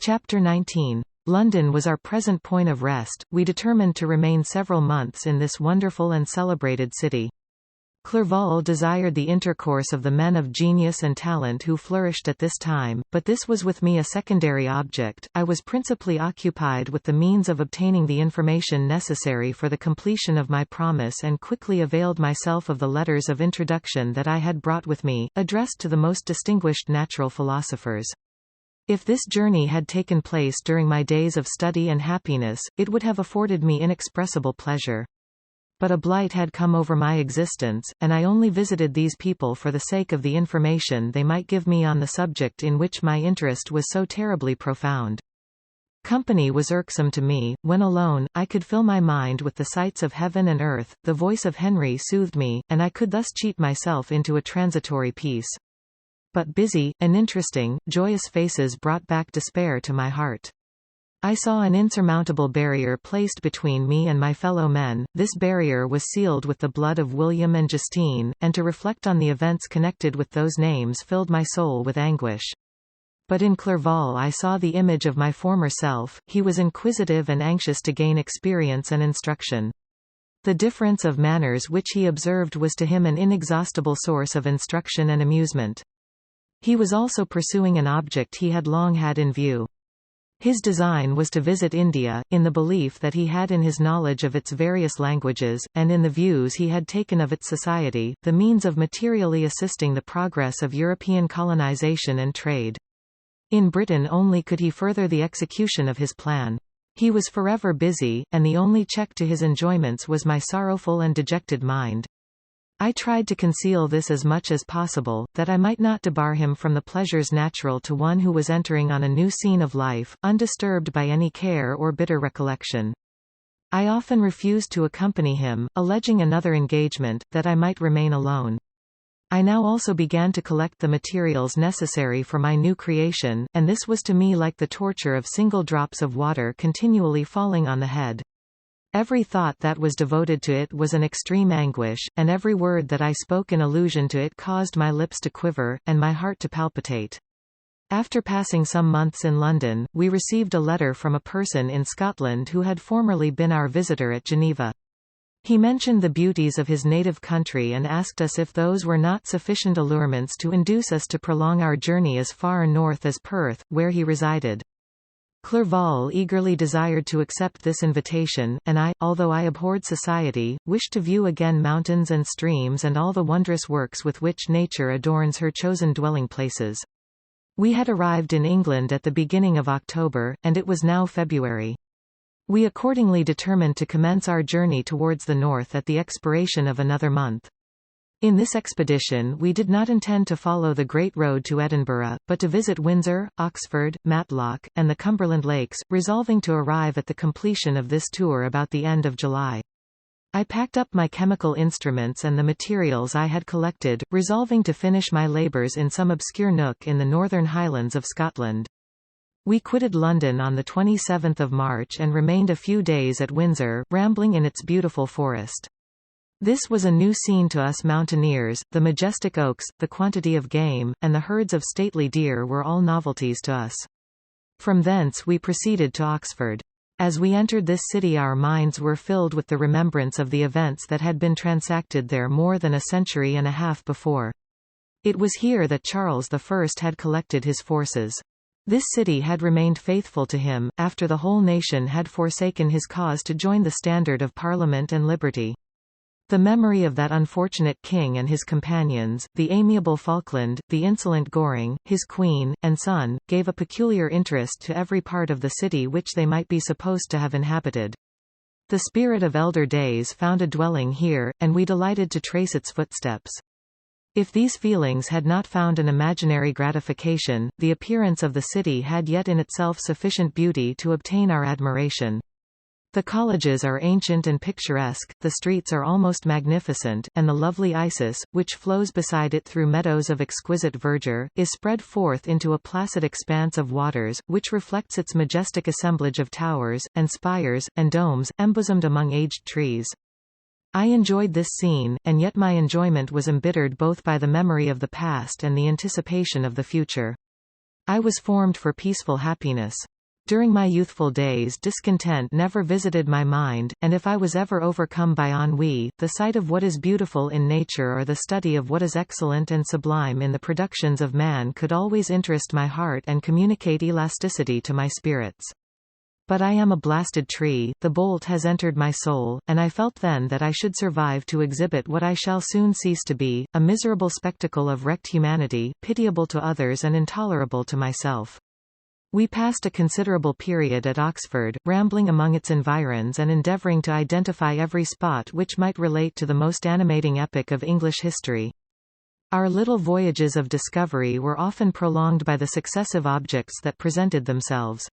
Chapter 19. London was our present point of rest. We determined to remain several months in this wonderful and celebrated city. Clerval desired the intercourse of the men of genius and talent who flourished at this time, but this was with me a secondary object. I was principally occupied with the means of obtaining the information necessary for the completion of my promise, and quickly availed myself of the letters of introduction that I had brought with me, addressed to the most distinguished natural philosophers. If this journey had taken place during my days of study and happiness, it would have afforded me inexpressible pleasure. But a blight had come over my existence, and I only visited these people for the sake of the information they might give me on the subject in which my interest was so terribly profound. Company was irksome to me. When alone, I could fill my mind with the sights of heaven and earth, the voice of Henry soothed me, and I could thus cheat myself into a transitory peace. But busy, and interesting, joyous faces brought back despair to my heart. I saw an insurmountable barrier placed between me and my fellow men. This barrier was sealed with the blood of William and Justine, and to reflect on the events connected with those names filled my soul with anguish. But in Clerval I saw the image of my former self. He was inquisitive and anxious to gain experience and instruction. The difference of manners which he observed was to him an inexhaustible source of instruction and amusement. He was also pursuing an object he had long had in view. His design was to visit India, in the belief that he had in his knowledge of its various languages, and in the views he had taken of its society, the means of materially assisting the progress of European colonization and trade. In Britain only could he further the execution of his plan. He was forever busy, and the only check to his enjoyments was my sorrowful and dejected mind. I tried to conceal this as much as possible, that I might not debar him from the pleasures natural to one who was entering on a new scene of life, undisturbed by any care or bitter recollection. I often refused to accompany him, alleging another engagement, that I might remain alone. I now also began to collect the materials necessary for my new creation, and this was to me like the torture of single drops of water continually falling on the head. Every thought that was devoted to it was an extreme anguish, and every word that I spoke in allusion to it caused my lips to quiver, and my heart to palpitate. After passing some months in London, we received a letter from a person in Scotland who had formerly been our visitor at Geneva. He mentioned the beauties of his native country and asked us if those were not sufficient allurements to induce us to prolong our journey as far north as Perth, where he resided. Clerval eagerly desired to accept this invitation, and I, although I abhorred society, wished to view again mountains and streams and all the wondrous works with which nature adorns her chosen dwelling places. We had arrived in England at the beginning of October, and it was now February. We accordingly determined to commence our journey towards the north at the expiration of another month. In this expedition we did not intend to follow the Great Road to Edinburgh, but to visit Windsor, Oxford, Matlock, and the Cumberland Lakes, resolving to arrive at the completion of this tour about the end of July. I packed up my chemical instruments and the materials I had collected, resolving to finish my labours in some obscure nook in the northern Highlands of Scotland. We quitted London on the 27th of March and remained a few days at Windsor, rambling in its beautiful forest. This was a new scene to us mountaineers. The majestic oaks, the quantity of game, and the herds of stately deer were all novelties to us. From thence we proceeded to Oxford. As we entered this city our minds were filled with the remembrance of the events that had been transacted there more than a century and a half before. It was here that Charles I had collected his forces. This city had remained faithful to him, after the whole nation had forsaken his cause to join the standard of Parliament and liberty. The memory of that unfortunate king and his companions, the amiable Falkland, the insolent Goring, his queen, and son, gave a peculiar interest to every part of the city which they might be supposed to have inhabited. The spirit of elder days found a dwelling here, and we delighted to trace its footsteps. If these feelings had not found an imaginary gratification, the appearance of the city had yet in itself sufficient beauty to obtain our admiration. The colleges are ancient and picturesque, the streets are almost magnificent, and the lovely Isis, which flows beside it through meadows of exquisite verdure, is spread forth into a placid expanse of waters, which reflects its majestic assemblage of towers, and spires, and domes, embosomed among aged trees. I enjoyed this scene, and yet my enjoyment was embittered both by the memory of the past and the anticipation of the future. I was formed for peaceful happiness. During my youthful days discontent never visited my mind, and if I was ever overcome by ennui, the sight of what is beautiful in nature or the study of what is excellent and sublime in the productions of man could always interest my heart and communicate elasticity to my spirits. But I am a blasted tree, the bolt has entered my soul, and I felt then that I should survive to exhibit what I shall soon cease to be, a miserable spectacle of wrecked humanity, pitiable to others and intolerable to myself. We passed a considerable period at Oxford, rambling among its environs and endeavouring to identify every spot which might relate to the most animating epoch of English history. Our little voyages of discovery were often prolonged by the successive objects that presented themselves.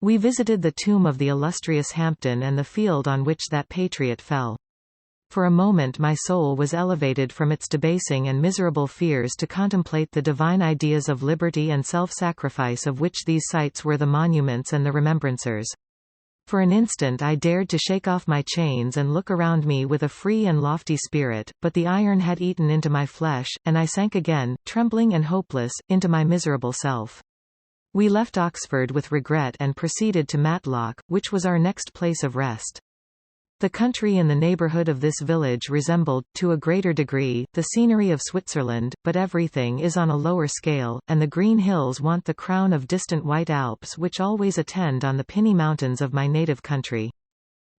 We visited the tomb of the illustrious Hampden and the field on which that patriot fell. For a moment my soul was elevated from its debasing and miserable fears to contemplate the divine ideas of liberty and self-sacrifice of which these sites were the monuments and the remembrancers. For an instant I dared to shake off my chains and look around me with a free and lofty spirit, but the iron had eaten into my flesh, and I sank again, trembling and hopeless, into my miserable self. We left Oxford with regret and proceeded to Matlock, which was our next place of rest. The country in the neighbourhood of this village resembled, to a greater degree, the scenery of Switzerland, but everything is on a lower scale, and the green hills want the crown of distant white Alps which always attend on the pinny mountains of my native country.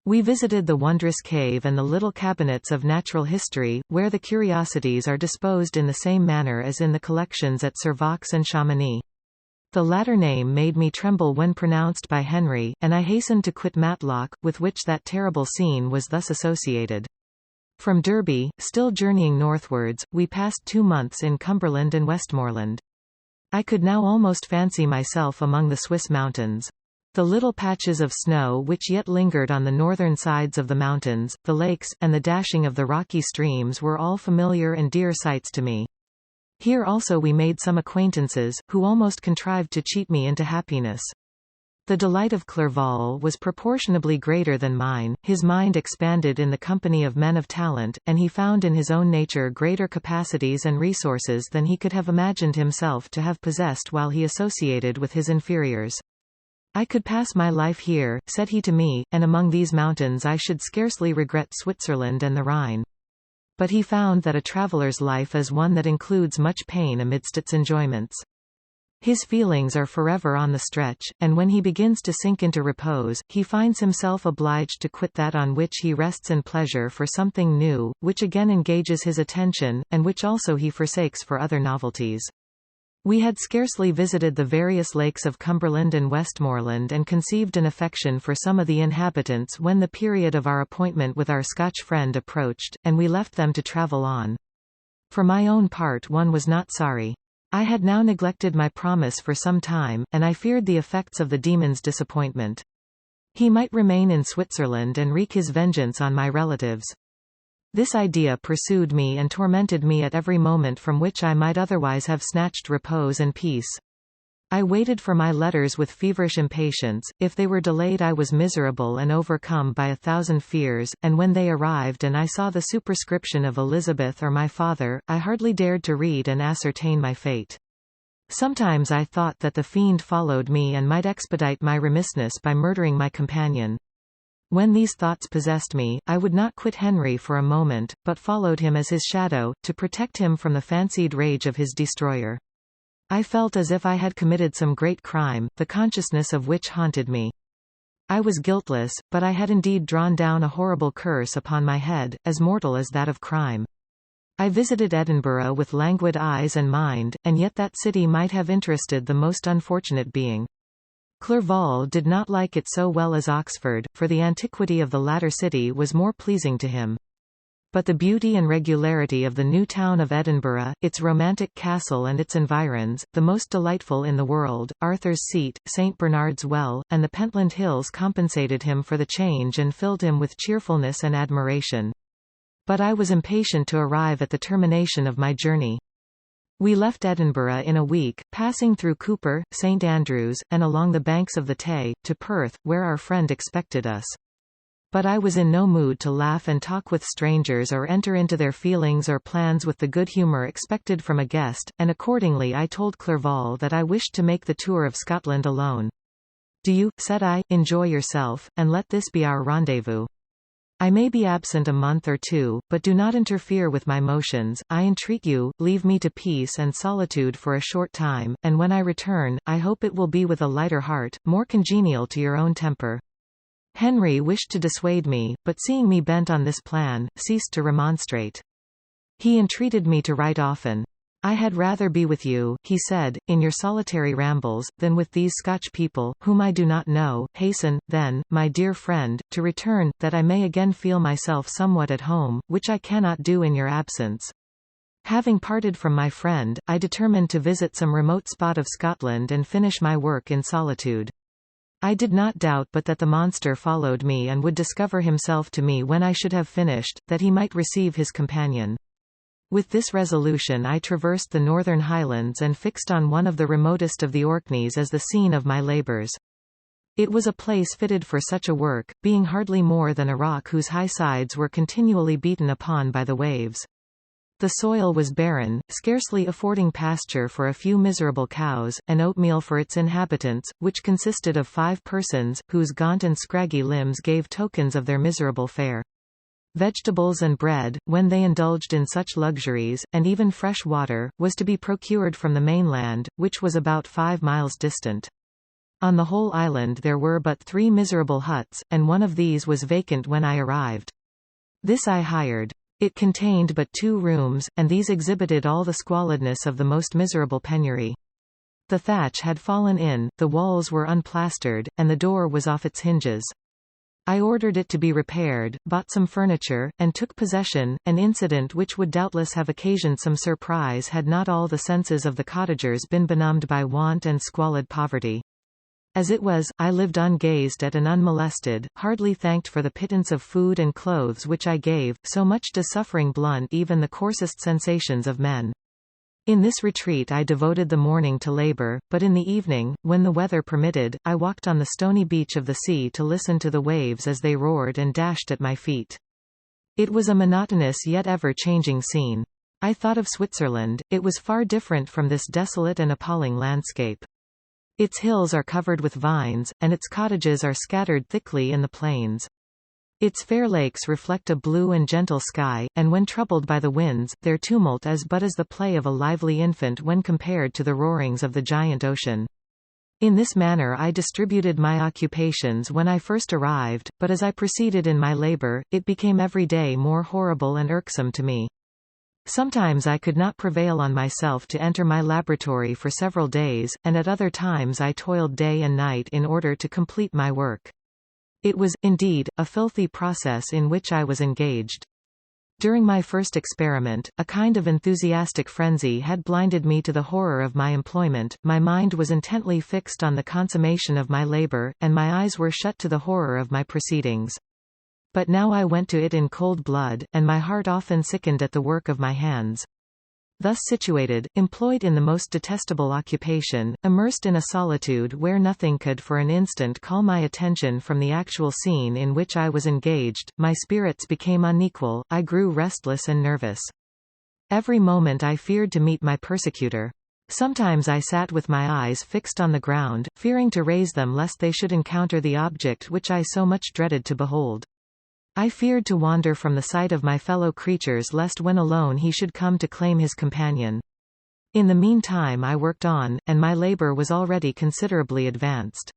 We visited the wondrous cave and the little cabinets of natural history, where the curiosities are disposed in the same manner as in the collections at Servox and Chamonix. The latter name made me tremble when pronounced by Henry, and I hastened to quit Matlock, with which that terrible scene was thus associated. From Derby, still journeying northwards, we passed 2 months in Cumberland and Westmoreland. I could now almost fancy myself among the Swiss mountains. The little patches of snow which yet lingered on the northern sides of the mountains, the lakes, and the dashing of the rocky streams were all familiar and dear sights to me. Here also we made some acquaintances, who almost contrived to cheat me into happiness. The delight of Clerval was proportionably greater than mine, his mind expanded in the company of men of talent, and he found in his own nature greater capacities and resources than he could have imagined himself to have possessed while he associated with his inferiors. I could pass my life here, said he to me, and among these mountains I should scarcely regret Switzerland and the Rhine. But he found that a traveller's life is one that includes much pain amidst its enjoyments. His feelings are forever on the stretch, and when he begins to sink into repose, he finds himself obliged to quit that on which he rests in pleasure for something new, which again engages his attention, and which also he forsakes for other novelties. We had scarcely visited the various lakes of Cumberland and Westmoreland and conceived an affection for some of the inhabitants when the period of our appointment with our Scotch friend approached, and we left them to travel on. For my own part one was not sorry. I had now neglected my promise for some time, and I feared the effects of the demon's disappointment. He might remain in Switzerland and wreak his vengeance on my relatives. This idea pursued me and tormented me at every moment from which I might otherwise have snatched repose and peace. I waited for my letters with feverish impatience. If they were delayed I was miserable and overcome by 1,000 fears, and when they arrived and I saw the superscription of Elizabeth or my father, I hardly dared to read and ascertain my fate. Sometimes I thought that the fiend followed me and might expedite my remissness by murdering my companion. When these thoughts possessed me, I would not quit Henry for a moment, but followed him as his shadow, to protect him from the fancied rage of his destroyer. I felt as if I had committed some great crime, the consciousness of which haunted me. I was guiltless, but I had indeed drawn down a horrible curse upon my head, as mortal as that of crime. I visited Edinburgh with languid eyes and mind, and yet that city might have interested the most unfortunate being. Clerval did not like it so well as Oxford, for the antiquity of the latter city was more pleasing to him. But the beauty and regularity of the new town of Edinburgh, its romantic castle and its environs, the most delightful in the world, Arthur's Seat, St. Bernard's Well, and the Pentland Hills compensated him for the change and filled him with cheerfulness and admiration. But I was impatient to arrive at the termination of my journey. We left Edinburgh in a week, passing through Cooper, St Andrews, and along the banks of the Tay, to Perth, where our friend expected us. But I was in no mood to laugh and talk with strangers or enter into their feelings or plans with the good humour expected from a guest, and accordingly I told Clerval that I wished to make the tour of Scotland alone. "Do you," said I, "enjoy yourself, and let this be our rendezvous. I may be absent a month or two, but do not interfere with my motions, I entreat you, leave me to peace and solitude for a short time, and when I return, I hope it will be with a lighter heart, more congenial to your own temper." Henry wished to dissuade me, but seeing me bent on this plan, ceased to remonstrate. He entreated me to write often. "I had rather be with you," he said, "in your solitary rambles, than with these Scotch people, whom I do not know. Hasten, then, my dear friend, to return, that I may again feel myself somewhat at home, which I cannot do in your absence." Having parted from my friend, I determined to visit some remote spot of Scotland and finish my work in solitude. I did not doubt but that the monster followed me and would discover himself to me when I should have finished, that he might receive his companion. With this resolution I traversed the northern highlands and fixed on one of the remotest of the Orkneys as the scene of my labours. It was a place fitted for such a work, being hardly more than a rock whose high sides were continually beaten upon by the waves. The soil was barren, scarcely affording pasture for a few miserable cows, and oatmeal for its inhabitants, which consisted of 5 persons, whose gaunt and scraggy limbs gave tokens of their miserable fare. Vegetables and bread, when they indulged in such luxuries, and even fresh water, was to be procured from the mainland, which was about 5 miles distant. On the whole island there were but 3 miserable huts, and one of these was vacant when I arrived. This I hired. It contained but 2 rooms, and these exhibited all the squalidness of the most miserable penury. The thatch had fallen in, the walls were unplastered, and the door was off its hinges. I ordered it to be repaired, bought some furniture, and took possession, an incident which would doubtless have occasioned some surprise had not all the senses of the cottagers been benumbed by want and squalid poverty. As it was, I lived ungazed at and unmolested, hardly thanked for the pittance of food and clothes which I gave, so much does suffering blunt even the coarsest sensations of men. In this retreat I devoted the morning to labor, but in the evening, when the weather permitted, I walked on the stony beach of the sea to listen to the waves as they roared and dashed at my feet. It was a monotonous yet ever-changing scene. I thought of Switzerland, it was far different from this desolate and appalling landscape. Its hills are covered with vines, and its cottages are scattered thickly in the plains. Its fair lakes reflect a blue and gentle sky, and when troubled by the winds, their tumult is but as the play of a lively infant when compared to the roarings of the giant ocean. In this manner I distributed my occupations when I first arrived, but as I proceeded in my labor, it became every day more horrible and irksome to me. Sometimes I could not prevail on myself to enter my laboratory for several days, and at other times I toiled day and night in order to complete my work. It was, indeed, a filthy process in which I was engaged. During my first experiment, a kind of enthusiastic frenzy had blinded me to the horror of my employment, my mind was intently fixed on the consummation of my labor, and my eyes were shut to the horror of my proceedings. But now I went to it in cold blood, and my heart often sickened at the work of my hands. Thus situated, employed in the most detestable occupation, immersed in a solitude where nothing could for an instant call my attention from the actual scene in which I was engaged, my spirits became unequal, I grew restless and nervous. Every moment I feared to meet my persecutor. Sometimes I sat with my eyes fixed on the ground, fearing to raise them lest they should encounter the object which I so much dreaded to behold. I feared to wander from the sight of my fellow creatures lest when alone he should come to claim his companion. In the meantime I worked on, and my labor was already considerably advanced.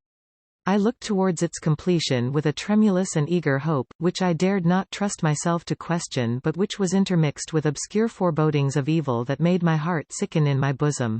I looked towards its completion with a tremulous and eager hope, which I dared not trust myself to question but which was intermixed with obscure forebodings of evil that made my heart sicken in my bosom.